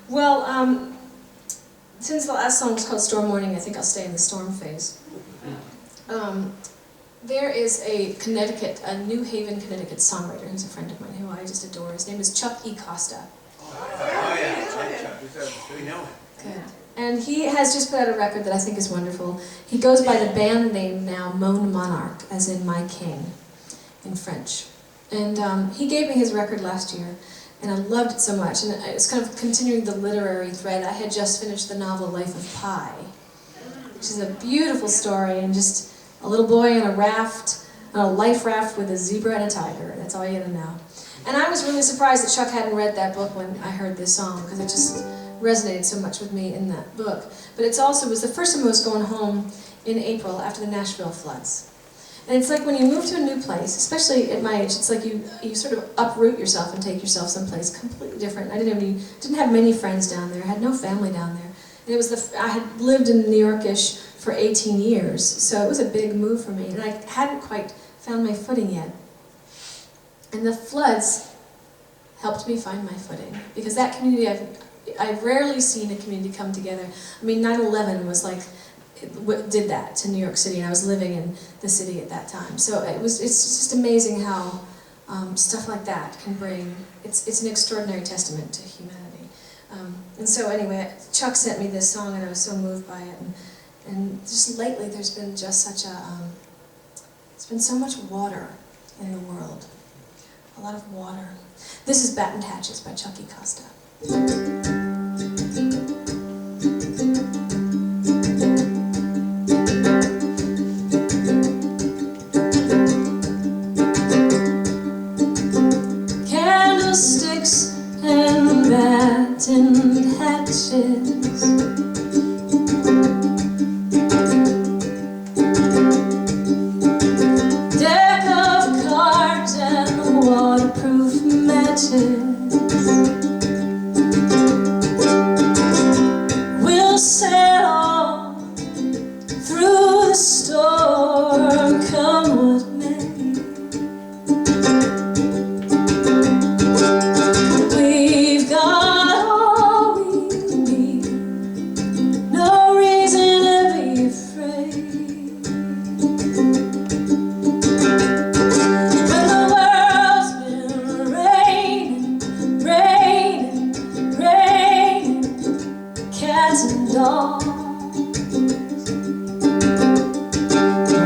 Well, since the last song was called Storm Morning, I think I'll stay in the storm phase. There is a New Haven, Connecticut songwriter who's a friend of mine who I just adore. His name is Chuck E. Costa. Oh yeah, we know him. Good. And he has just put out a record that I think is wonderful. He goes by the band name now, Mon Monarch, as in My King, in French. And he gave me his record last year, and I loved it so much. And it's kind of continuing the literary thread. I had just finished the novel Life of Pi, which is a beautiful story, and just a little boy on a raft, on a life raft with a zebra and a tiger. That's all you gotta know. And I was really surprised that Chuck hadn't read that book when I heard this song, because it just resonated so much with me in that book. But it was the first time I was going home in April after the Nashville floods. And it's like when you move to a new place, especially at my age, it's like you sort of uproot yourself and take yourself someplace completely different. I didn't have many friends down there. I had no family down there. And I had lived in New York-ish for 18 years, so it was a big move for me. And I hadn't quite found my footing yet. And the floods helped me find my footing, because that community, I've rarely seen a community come together. I mean, 9/11 was like, did that to New York City, and I was living in the city at that time. So it's just amazing how stuff like that can bring, it's an extraordinary testament to humanity. And so anyway, Chuck sent me this song, and I was so moved by it. And just lately, there's been just it's been so much water in the world. A lot of water. This is Battened Hatches by Chuck E. Costa. Candlesticks and battened hatches, deck of cards and waterproof matches. We'll sail on through the storm, come what may. We've got all we need, no reason to be afraid. When the world's been raining, cats and dogs.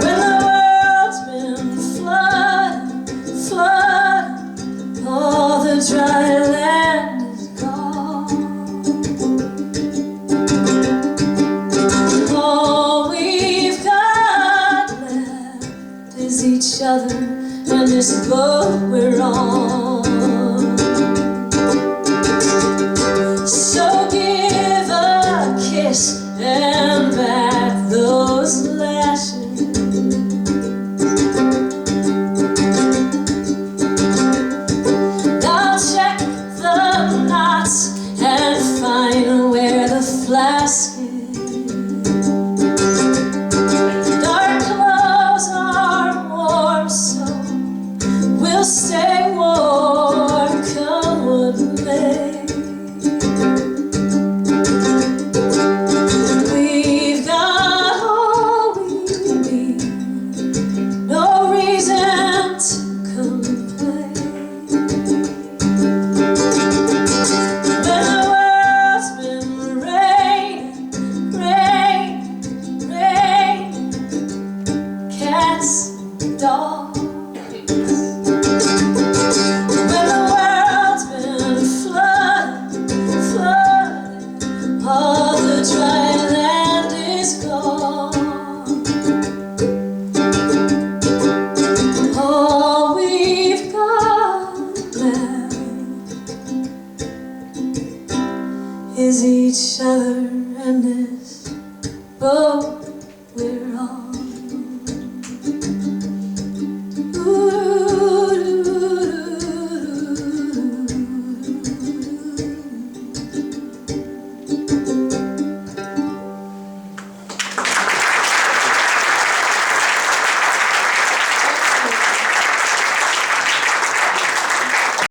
When the world's been flooded, all the dry land is gone. All we've got left is each other and this boat we're on. So give a kiss and back those lashes. I'll check the knots and find where the flask is. Dark clothes are warm, so we'll stay warm, come what may. We've got all we need, no reason to complain. When the world's been raining, cats and dogs. When the world's been flooded, all the dry land is gone. All we've got left is each other and this boat we're on.